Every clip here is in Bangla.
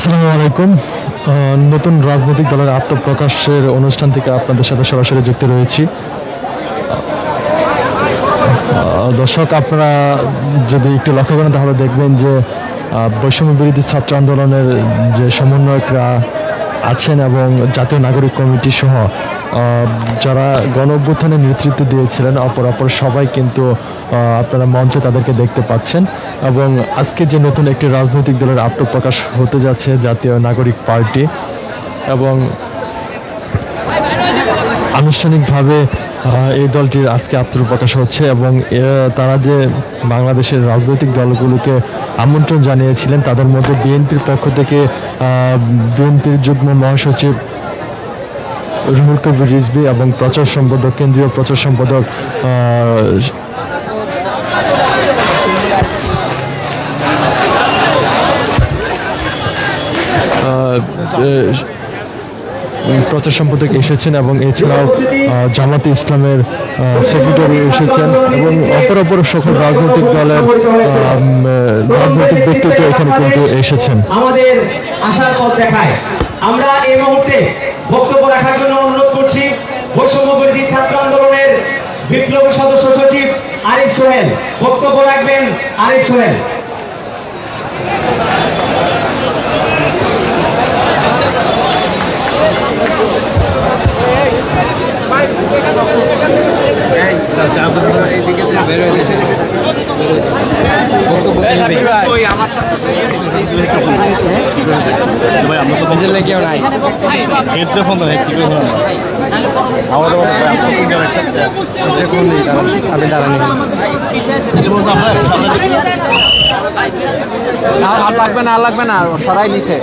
আসসালামু আলাইকুম। নতুন রাজনৈতিক দলের আত্মপ্রকাশের অনুষ্ঠান থেকে আপনাদের সাথে সরাসরি যুক্ত রয়েছি। দর্শক, আপনারা যদি একটু লক্ষ্য করেন তাহলে দেখবেন যে বৈষম্য বিরোধী ছাত্র আন্দোলনের যে সমন্বয়করা আছেন এবং জাতীয় নাগরিক কমিটি সহ যারা গণ অভ্যুত্থানে নেতৃত্ব দিয়েছিলেন অপর সবাই কিন্তু আপনারা মঞ্চে তাদেরকে দেখতে পাচ্ছেন। এবং আজকে যে নতুন একটি রাজনৈতিক দলের আত্মপ্রকাশ হতে যাচ্ছে জাতীয় নাগরিক পার্টি, এবং আনুষ্ঠানিকভাবে এই দলটির আজকে আত্মপ্রকাশ হচ্ছে এবং তারা যে বাংলাদেশের রাজনৈতিক দলগুলোকে আমন্ত্রণ জানিয়েছিলেন তাদের মধ্যে বিএনপির পক্ষ থেকে বিএনপির যুগ্ম মহাসচিব রুহুল কবির রিজভী এবং প্রচার সম্পাদক, কেন্দ্রীয় প্রচার সম্পাদক প্রচার সম্পাদক এসেছেন এবং এছাড়াও জামাতে ইসলামের সেক্রেটারি এসেছেন এবং অপর সকল রাজনৈতিক দলের রাজনৈতিক ব্যক্তিত্ব এখানে কিন্তু এসেছেন। আমাদের আশার পথ দেখায়। আমরা এই মুহূর্তে বক্তব্য রাখার জন্য অনুরোধ করছি বৈষম্য বিরোধী ছাত্র আন্দোলনের বিপ্লবী সদস্য সচিব আরিফ সোহেল। বক্তব্য রাখবেন আরিফ সোহেল। লাগবে না সরাই নিছে।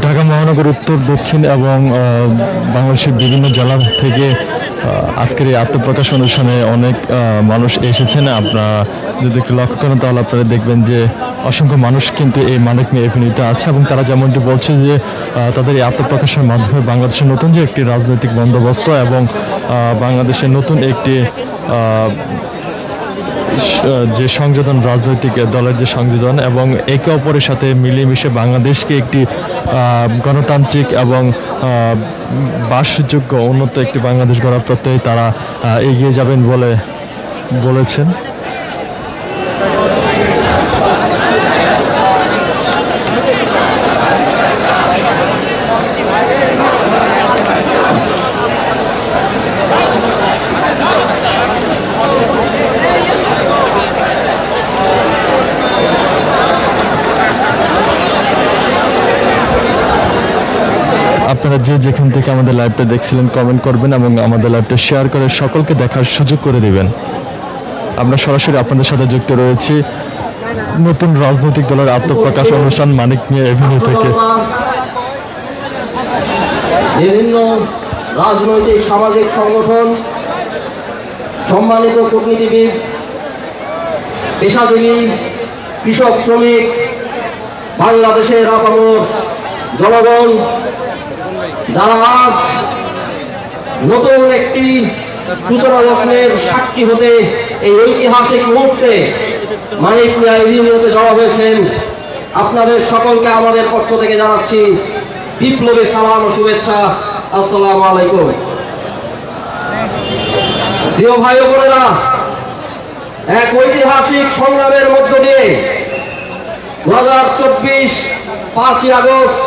ঢাকা মহানগর উত্তর, দক্ষিণ এবং বাংলাদেশের বিভিন্ন জেলা থেকে আজকের এই আত্মপ্রকাশ অনুষ্ঠানে অনেক মানুষ এসেছেন। আপনারা যদি একটু লক্ষ্য করেন তাহলে আপনারা দেখবেন যে অসংখ্য মানুষ কিন্তু এই মানিক মিয়া এভিনিউতে আছে এবং তারা যেমনটি বলছে যে তাদের এই আত্মপ্রকাশের মাধ্যমে বাংলাদেশের নতুন যে একটি রাজনৈতিক বন্দোবস্ত এবং বাংলাদেশের নতুন একটি যে সংযোজন, রাজনৈতিক দলের যে সংযোজন এবং একে অপরের সাথে মিলেমিশে বাংলাদেশকে একটি গণতান্ত্রিক এবং বাসযোগ্য উন্নত একটি বাংলাদেশ গড়ার প্রত্যয়ে তারা এগিয়ে যাবেন বলে বলেছেন। আপনারা যে যেখান থেকে আমাদের লাইভটা দেখছিলেন কমেন্ট করবেন এবং আমাদের লাইভটা শেয়ার করে সকলকে দেখার সুযোগ করে দিবেন। আমরা সরাসরি আপনাদের সাথে যুক্ত রয়েছি নতুন রাজনৈতিক দলের আত্মপ্রকাশ অনুষ্ঠান মানিক মিয়া এভিনিউ থেকে। বিভিন্ন রাজনৈতিক সামাজিক সংগঠন, সম্মানিত কূটনীতিবিদ, পেশাজীবী, কৃষক, শ্রমিক, বাংলাদেশের আপামর জনগণ যারা আজ নতুন একটি সূচনা লগ্নের সাক্ষী হতে এই ঐতিহাসিক মুহূর্তে মানিক মিয়া এভিনিউতে জড়ো হয়েছেন, আপনাদের সকলকে আমাদের পক্ষ থেকে জানাচ্ছি বিপ্লবী সালাম ও শুভেচ্ছা। আসসালামু আলাইকুম। প্রিয় ভাই ও বোনেরা, এক ঐতিহাসিক সংগ্রামের মধ্য দিয়ে 2024 5ই আগস্ট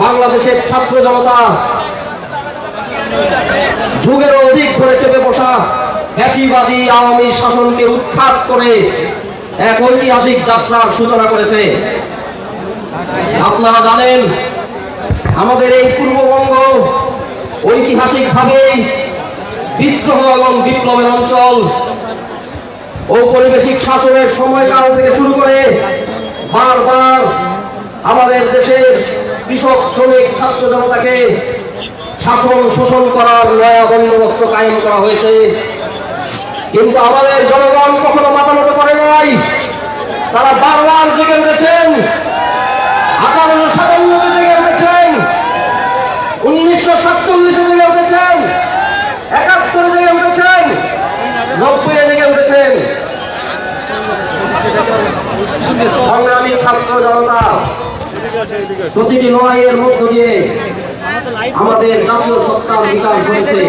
বাংলাদেশের ছাত্র জনতা যুগেরও অধিক ধরে চেপে বসা ফ্যাসিবাদী আওয়ামী শাসনকে উৎখাত করে এক ঐতিহাসিক যাত্রার সূচনা করেছে। আপনারা জানেন আমাদের এই পূর্ববঙ্গ ঐতিহাসিকভাবে বিদ্রোহ এবং বিপ্লবের অঞ্চল। ঔপনিবেশিক শাসনের সময়কাল থেকে শুরু করে বারবার আমাদের দেশের কৃষক, শ্রমিক, ছাত্র জনতাকে শাসন শোষণ করার নয়া বন্দোবস্ত কায়েম করা হয়েছে। কিন্তু আমাদের জনগণ কখনো মাথা নত করে নাই। তারা বারবার জেগে উঠেছেন, 1857 জেগে উঠেছেন, 1947 জেগে উঠেছেন, 71 জেগে উঠেছেন, 90 জেগে উঠেছেন। সংগ্রামী ছাত্র জনতা প্রতিটি লড়াইয়ের মধ্য দিয়ে আমাদের জাতীয় সত্তার বিকাশ ঘটেছে।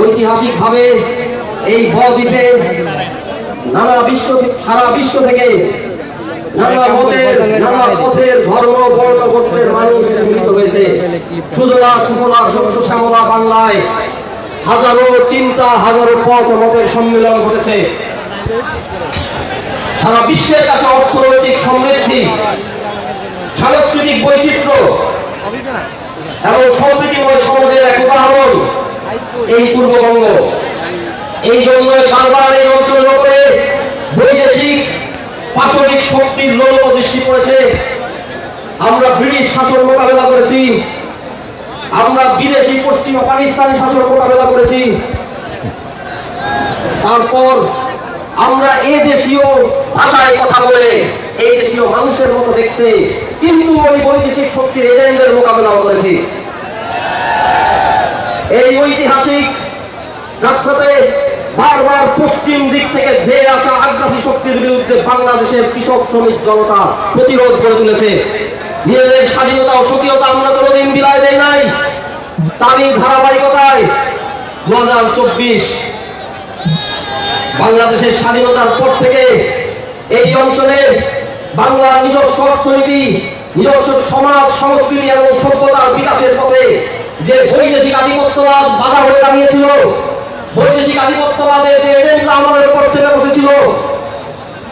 ঐতিহাসিক ভাবে এই বদ্বীপে সারা বিশ্ব থেকে নানা মতের, নানা পথের, ধর্ম, বর্ণ, গোত্রের মানুষ এসে মিলিত হয়েছে। সুজলা সুফলা শস্য শ্যামলা বাংলায় হাজারো চিন্তা, হাজারো পথ ও মতের সম্মিলন ঘটেছে। সারা বিশ্বের কাছে অর্থনৈতিক সমৃদ্ধি, সাংস্কৃতিক বৈচিত্র্য এবং সম্প্রীতিময় সমাজের এক উদাহরণ এই পূর্ববঙ্গ। এই জন্যই বারবার এই অঞ্চলের উপরে বৈদেশিক পাশবিক শক্তির লোল দৃষ্টি পড়েছে। আমরা ব্রিটিশ শাসন মোকাবেলা করেছি, আমরা বিদেশি পশ্চিমা পাকিস্তানি শাসন মোকাবেলা করেছি, তারপর আমরা এই দেশীয় ভাষায় কথা বলে এই দেশীয় মানুষের মতো দেখতে কিন্তু ওই বৈদেশিক শক্তির এজেন্টদের মোকাবেলাও করেছি। এই ঐতিহাসিক যাত্রাতে বারবার পশ্চিম দিক থেকে ধেয়ে আসা আগ্রাসী শক্তির বিরুদ্ধে বাংলাদেশের কৃষক শ্রমিক জনতা প্রতিরোধ করে তুলেছে। নিজেদের স্বাধীনতা ও স্বকীয়তা আমরা কোনোদিন বিদায় দেই নাই। তারই ধারাবাহিকতায় 2024 বাংলাদেশের স্বাধীনতার পর থেকে এই অঞ্চলে বাংলার নিজস্ব অর্থনীতি, নিজস্ব সমাজ, সংস্কৃতি এবং সভ্যতার বিকাশের পথে যে বৈদেশিক আধিপত্যবাদ বাধা হয়ে দাঁড়িয়েছিল, বৈদেশিক আধিপত্যবাদের যে এজেন্ডা আমাদের উপর চেপে বসেছিল,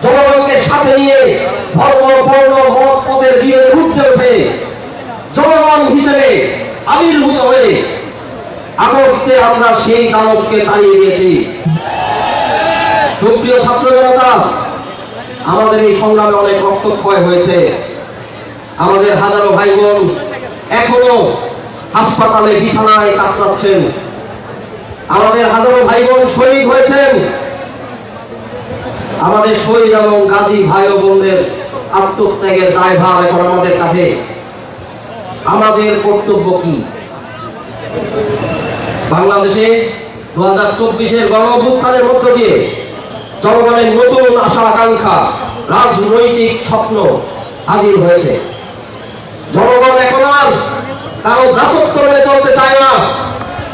জনগণকে সাথে নিয়ে ধর্ম, বর্ণ, মত, পথের বিরুদ্ধে উঠতে উঠে জনগণ হিসেবে আবির্ভূত হয়ে আগস্টে আমরা সেই দানবকে তাড়িয়ে দিয়েছি। সুপ্রিয় ছাত্র জনতা, আমাদের এই সংগ্রামে অনেক রক্তক্ষয় হয়েছে। আমাদের হাজারো ভাই বোন এখনো হাসপাতালে বিছানায় কাতরাচ্ছেন। আমাদের হাজারো ভাই বোন শহীদ হয়েছেন। আমাদের শহীদ এবং গাজী ভাই ও বোনদের আত্মত্যাগের দায়ভার এখন আমাদের কাছে। আমাদের কর্তব্য কি? বাংলাদেশে 2024 গণ অভ্যুত্থানের মধ্য দিয়ে জনগণের নতুন আশা আকাঙ্ক্ষা, রাজনৈতিক স্বপ্ন হাজির হয়েছে। জনগণ এখন আর কারো দাসত্ব মেনে চলতে চায় না,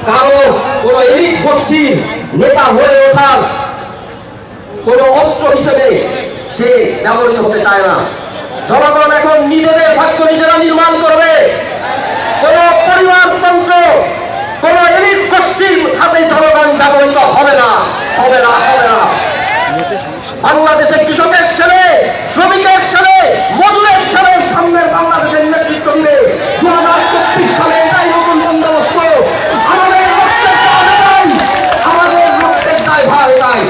কারো কোন এলিট গোষ্ঠীর নেতা হয়ে ওঠার কোন অস্ত্র হিসেবে সে ব্যবহৃত হতে চায় না। জনগণ এখন নিজেদের ভাগ্য নিজেরা নির্মাণ করবে। কোন পরিবারতন্ত্র, কোন এলিট গোষ্ঠীর হাতে জনগণ ব্যবহৃত হবে না, হবে না, হবে না। বাংলাদেশের কৃষকের ছেলে, শ্রমিকের ছেলে, মজুরের ছেলে সামনের বাংলাদেশের নেতৃত্ব দিবে। 2024 সালে এটাই নতুন বন্দোবস্ত। আমাদের রক্তের দায় এটাই, আমাদের রক্তের দায় ভার এটাই।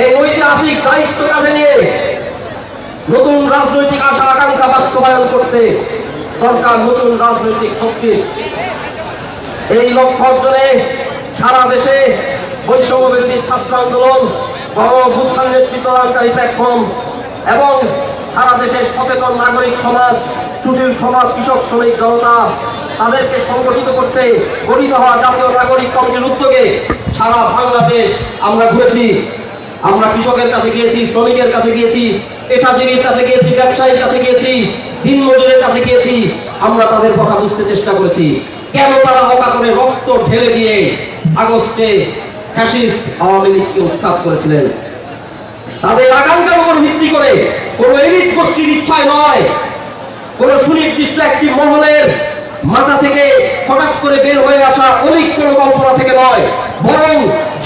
এই ঐতিহাসিক দায়িত্ব কাঁধে নিয়ে নতুন রাজনৈতিক আশা আকাঙ্ক্ষা বাস্তবায়ন করতে দরকার নতুন রাজনৈতিক শক্তি। এই লক্ষ্য অর্জনে সারা দেশে বৈষম্য বিরোধী ছাত্র আন্দোলন, গণ অভ্যুত্থান নেতৃত্বদানকারী প্ল্যাটফর্ম এবং সারা দেশের সচেতন নাগরিক সমাজ, সুশীল সমাজ, কৃষক শ্রমিক জনতা তাদেরকে সংগঠিত করতে গঠিত হওয়া জাতীয় নাগরিক কমিটির উদ্যোগে সারা বাংলাদেশ আমরা ঘুরেছি। আমরা কৃষকের কাছে গিয়েছি, শ্রমিকের কাছে গিয়েছি, পেশাজীবীর কাছে গিয়েছি, ব্যবসায়ীর কাছে গিয়েছি, দিনমজুরের কাছে গিয়েছি। আমরা তাদের কথা বুঝতে চেষ্টা করেছি, কেন তারা অকাতরে রক্ত ঢেলে দিয়ে আগস্টে ফ্যাসিস্ট আওয়ামী লীগকে উৎখাত করেছিলেন। তাদের আকাঙ্ক্ষার উপর ভিত্তি করে কোন এলিট গোষ্ঠীর ইচ্ছায় নয়, কোন সুনির্দিষ্ট একটি মহলের মাথা থেকে হঠাৎ করে বের হয়ে আসা অনেক কোন কল্পনা থেকে নয়, বরং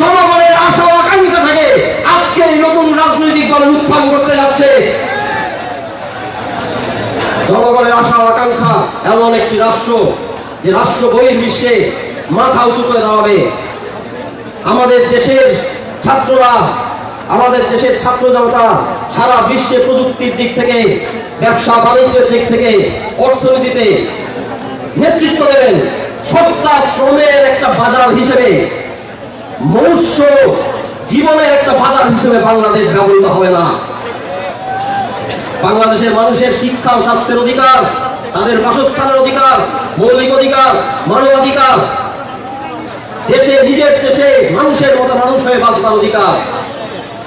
জনগণের আশা ও আকাঙ্ক্ষা থেকে আজকে এই নতুন রাজনৈতিক দলের উত্থান করতে যাচ্ছে। জনগণের আশা ও আকাঙ্ক্ষা এমন একটি রাষ্ট্র যে রাষ্ট্র বহির্বিশ্বে মাথা উঁচু করে দাঁড়াবে। আমাদের দেশের ছাত্ররা, আমাদের দেশের ছাত্র জনতা সারা বিশ্বে প্রযুক্তির দিক থেকে, ব্যবসা বাণিজ্যের দিক থেকে, অর্থনীতিতে নেতৃত্ব দেবেন। সস্তা শ্রমের একটা বাজার হিসেবে মনুষ্য জীবনের একটা বাধা হিসেবে বাংলাদেশ ব্যবহৃত হবে না। বাংলাদেশের মানুষের শিক্ষা ও স্বাস্থ্যের অধিকার, তাদের বাসস্থানের অধিকার, মৌলিক অধিকার, মানবাধিকার, দেশে নিজের দেশে মানুষের মতো মানুষ হয়ে বাঁচবার অধিকার,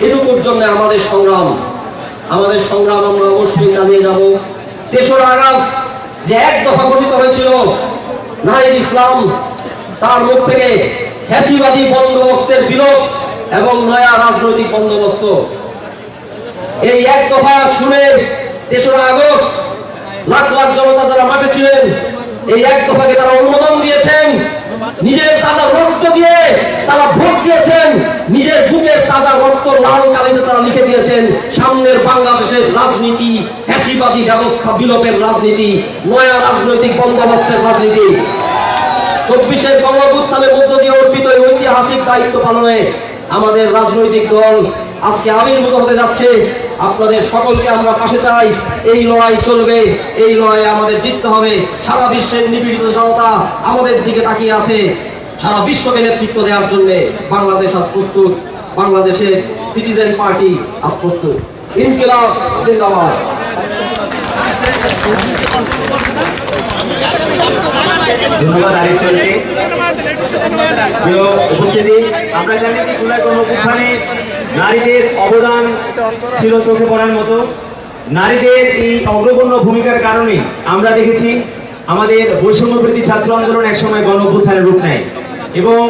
এটুকুর জন্য আমাদের সংগ্রাম আমরা অবশ্যই চালিয়ে যাব। 3রা আগস্ট যে এক দফা ঘোষিত হয়েছিল নাহিদ ইসলাম, তার মুখ থেকে ফ্যাসিবাদী বন্দোবস্তের বিলোপ এবং নয়া রাজনৈতিক বন্দোবস্ত, এই এক দফা শুনে 3রা আগস্ট লাখ লাখ জনতা যারা মাঠে ছিলেন, এই এক দফাকে তারা অনুমোদন দিয়েছেন। নিজের তাজা রক্ত দিয়ে তারা ভোট দিয়েছেন, নিজের বুকের তাজা রক্ত লাল কালিতে তারা লিখে দিয়েছেন সামনের বাংলাদেশের রাজনীতি ফ্যাসিবাদী ব্যবস্থা বিলোপের রাজনীতি, নয়া রাজনৈতিক বন্দোবস্তের রাজনীতি। 24-এর গণঅভ্যুত্থানের মধ্য দিয়ে অর্পিত এই ঐতিহাসিক দায়িত্ব পালনে আমাদের রাজনৈতিক দল আজকে আবির্ভূত হতে যাচ্ছে। আপনাদের সকলকে আমরা পাশে চাই। এই লড়াই চলবে, এই লড়াই আমাদের জিততে হবে। সারা বিশ্বের নিপীড়িত জনতা আমাদের দিকে তাকিয়ে আছে। সারা বিশ্বকে নেতৃত্ব দেওয়ার জন্য বাংলাদেশ আজ প্রস্তুত, বাংলাদেশের সিটিজেন পার্টি আজ প্রস্তুত। ইনকিলাব জিন্দাবাদ। ধন্যবাদ আরিফ স্যারকে। প্রিয় উপস্থিতি, আমরা জানি যে জুলাই গণঅভ্যুত্থানে নারীদের অবদান ছিল চোখে পড়ার মতো। নারীদের এই অগ্রগণ্য ভূমিকার কারণে আমরা দেখেছি আমাদের বৈষম্যবিরোধী ছাত্র আন্দোলন একসময় গণঅভ্যুত্থানের রূপ নেয় এবং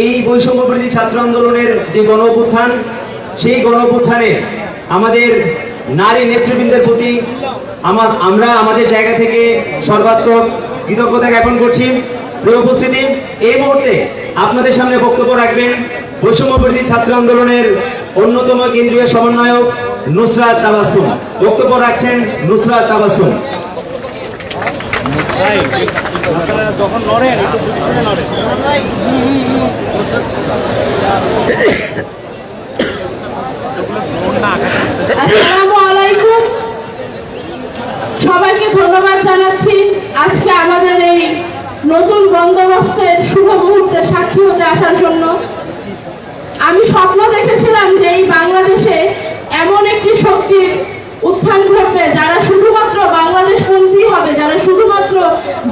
এই বৈষম্যবিরোধী ছাত্র আন্দোলনের যে গণঅভ্যুত্থান, সেই গণঅভ্যুত্থানে আমাদের নারী নেতৃবৃন্দের প্রতি আমরা আমাদের জায়গা থেকে সর্বাত্মক কৃতজ্ঞতা জ্ঞাপন করছি। প্রিয় উপস্থিতি, এই মুহূর্তে আপনাদের সামনে বক্তব্য রাখবেন বৈষম্যবিরোধী ছাত্র আন্দোলনের অন্যতম কেন্দ্রীয় সমন্বয়ক নুসরাত তাবাসসুম। বক্তব্য রাখছেন নুসরাত তাবাসসুম। আসসালামু আলাইকুম, সবাইকে ধন্যবাদ জানাচ্ছি আজকে আমাদের এই নতুন বন্দোবস্তের শুভ মুহূর্তে সাক্ষী হতে আসার জন্য। আমি স্বপ্ন দেখেছিলাম যে এই বাংলাদেশে এমন একটি শক্তির উত্থান ঘটবে যারা শুধুমাত্র বাংলাদেশপন্থী হবে, যারা শুধুমাত্র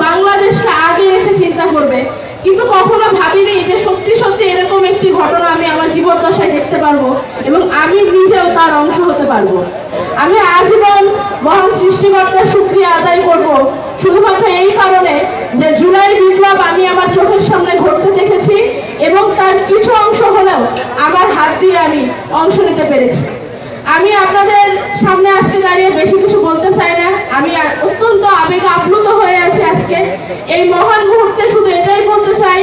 বাংলাদেশকে আগে রেখে চিন্তা করবে। কিন্তু কখনো ভাবিনি যে সত্যি সত্যি এরকম একটি ঘটনা আমি আমার জীবদ্দশায় দেখতে পারবো এবং আমি নিজেও তার অংশ হতে পারবো। আমি আজীবন মহান সৃষ্টিকর্তার শুকরিয়া আদায় করব শুধুমাত্র এই কারণে যে জুলাই বিপ্লব আমি আমার চোখের সামনে ঘটতে দেখেছি এবং তার কিছু অংশ হলেও আমার হাত দিয়ে আমি অংশ নিতে পেরেছি। আমি আপনাদের সামনে আজকে দাঁড়িয়ে বেশি কিছু বলতে চাই না। আমি অত্যন্ত আবেগে আপ্লুত হয়ে আছি আজকে এই মহান মুহূর্তে। শুধু এটাই বলতে চাই,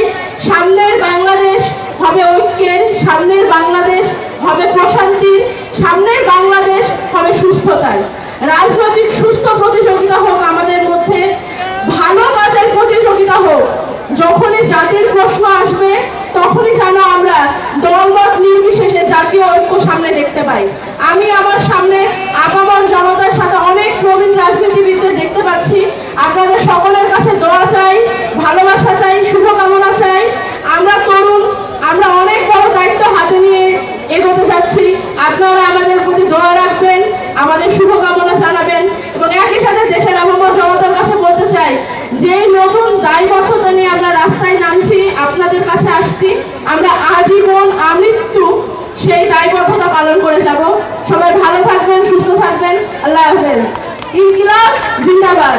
সামনের বাংলাদেশ হবে ঐক্যের, সামনের বাংলাদেশ হবে প্রশান্তির, সামনের বাংলাদেশ হবে সুস্থতার। রাজনৈতিক সুস্থ প্রতিযোগিতা হোক আমাদের মধ্যে, ভালো কাজের প্রতিযোগিতা হোক। যখনই জাতির প্রশ্ন আসবে তখনই যেন আমরা দলমত নির্বিশেষে জাতীয় ঐক্য সামনে দেখতে পাই। আমি আমার সামনে আপামর জনতার সাথে অনেক প্রবীণ রাজনীতিবিদদের দেখতে পাচ্ছি। আপনাদের সকলের কাছে দোয়া চাই, ভালোবাসা চাই, শুভকামনা চাই। আমরা তরুণ, আমরা অনেক বড় দায়িত্ব হাতে নিয়ে এগোতে যাচ্ছি। আপনারা আমাদের প্রতি দোয়া রাখবেন, আমাদের শুভকামনা জানাবেন এবং একই সাথে দেশের আপামর জনতার কাছে বলতে চাই যে নতুন দায়বদ্ধতা নিয়ে আমরা রাস্তায় নামছি, আপনাদের কাছে আসছি, আমরা আজীবন আমৃত্যু সেই দায়বদ্ধতা পালন করে যাব। সবাই ভালো থাকবেন, সুস্থ থাকবেন। আল্লাহ হাফেজ। ইনকিলাব জিন্দাবাদ।